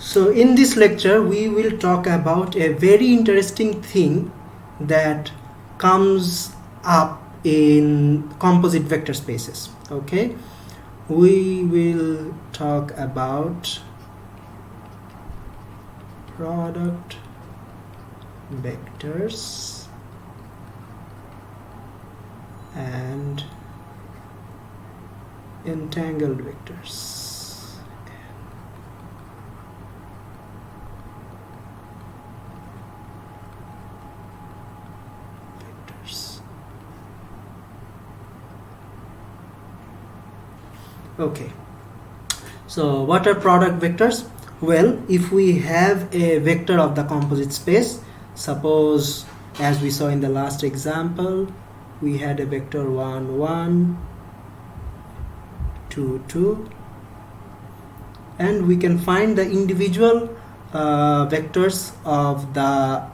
So in this lecture we will talk about a very interesting thing that comes up in composite vector spaces. Okay, we will talk about product vectors and entangled vectors. Okay, so what are product vectors? Well, if we have a vector of the composite space, suppose as we saw in the last example, we had a vector 1 1 2 2, and we can find the individual vectors of the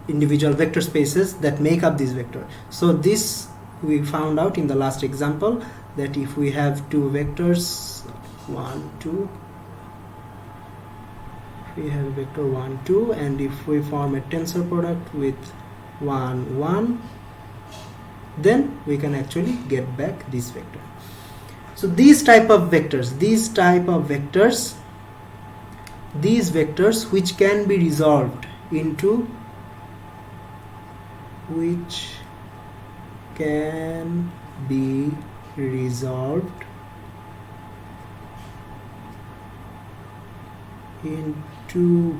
individual vector spaces that make up this vector. So this we found out in the last example, that if we have two vectors 1 2, we have vector 1 2, and if we form a tensor product with 1 1, then we can actually get back this vector. So these type of vectors which can be resolved into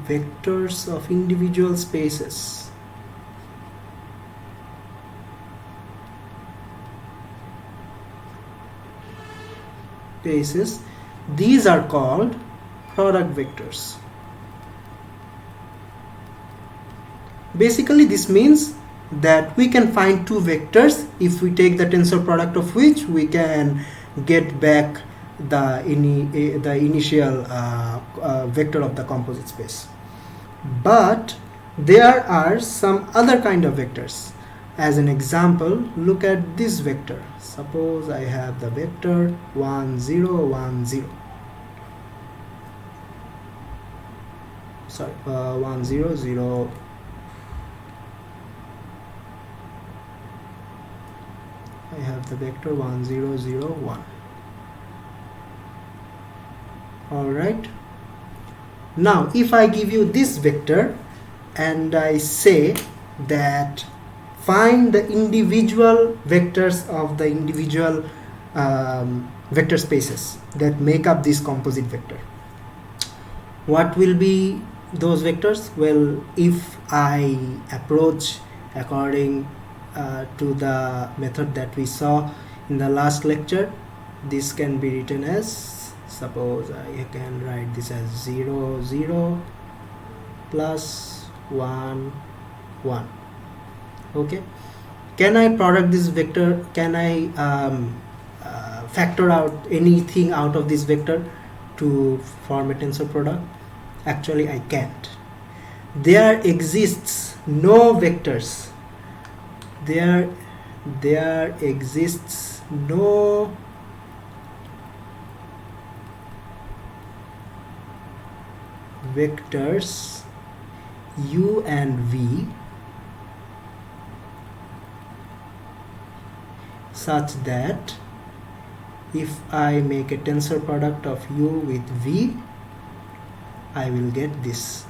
vectors of individual spaces. These are called product vectors. Basically, this means that we can find two vectors if we take the tensor product of which we can get back the initial vector of the composite space. But there are some other kind of vectors. As an example, look at this vector. Suppose I have the vector 1 0 1 0. 1 0 0. I have the vector 1 0 0 1. Alright, now if I give you this vector and I say that find the individual vectors of the individual vector spaces that make up this composite vector, what will be those vectors? Well, if I approach according to the method that we saw in the last lecture, this can be written as, suppose I can write this as 0 0 plus 1 1. Okay, can I product this vector? Can I factor out anything out of this vector to form a tensor product? Actually, I can't. There exists no vectors. There exists no vectors u and v such that if I make a tensor product of u with v, I will get this.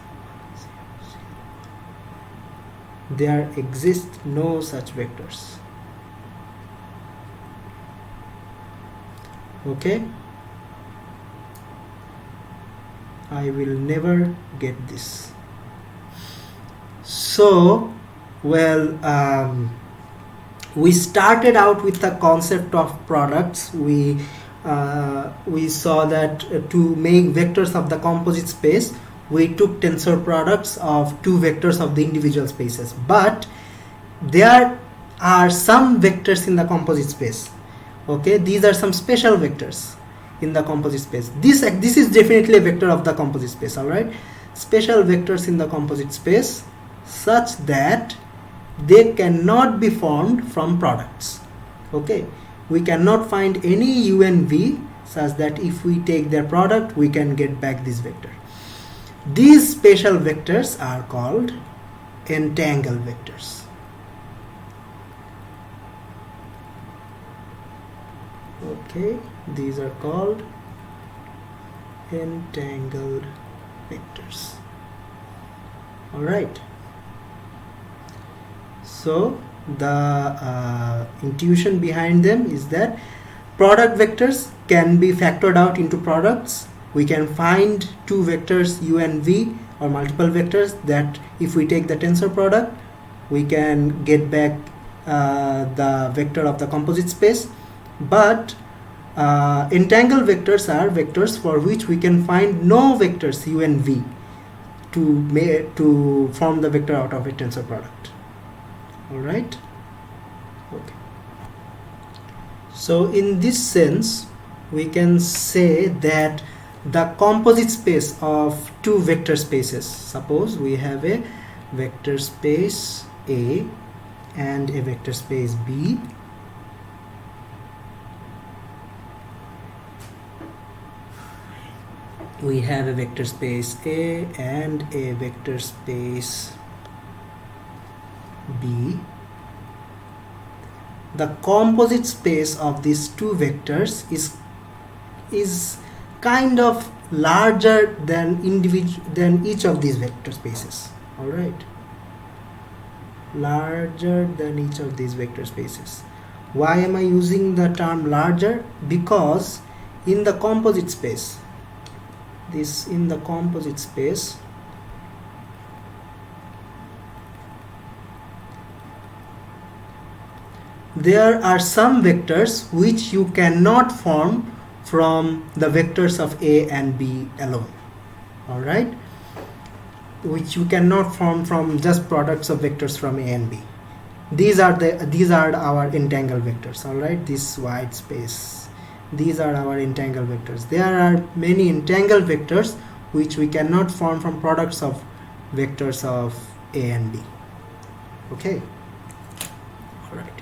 There exist no such vectors. Okay, I will never get this. So, well, we started out with the concept of products. We saw that to make vectors of the composite space, we took tensor products of two vectors of the individual spaces. But there are some vectors in the composite space. Okay, these are some special vectors in the composite space. This is definitely a vector of the composite space. All right, special vectors in the composite space such that they cannot be formed from products. Okay, we cannot find any u and v such that if we take their product we can get back this vector. These special vectors are called entangled vectors. Okay, these are called entangled vectors. Alright, so the intuition behind them is that product vectors can be factored out into products. We can find two vectors u and v, or multiple vectors, that if we take the tensor product we can get back the vector of the composite space. But entangled vectors are vectors for which we can find no vectors u and v to form the vector out of a tensor product. Alright, okay. So in this sense we can say that the composite space of two vector spaces, suppose we have a vector space A and a vector space B, we have a vector space A and a vector space B. The composite space of these two vectors is kind of larger than each of these vector spaces. All right, larger than each of these vector spaces. Why am I using the term larger? Because in the composite space, there are some vectors which you cannot form from the vectors of A and B alone. Alright, which you cannot form from just products of vectors from A and B. These are our entangled vectors. Alright, this white space, these are our entangled vectors. There are many entangled vectors which we cannot form from products of vectors of A and B. Okay, alright.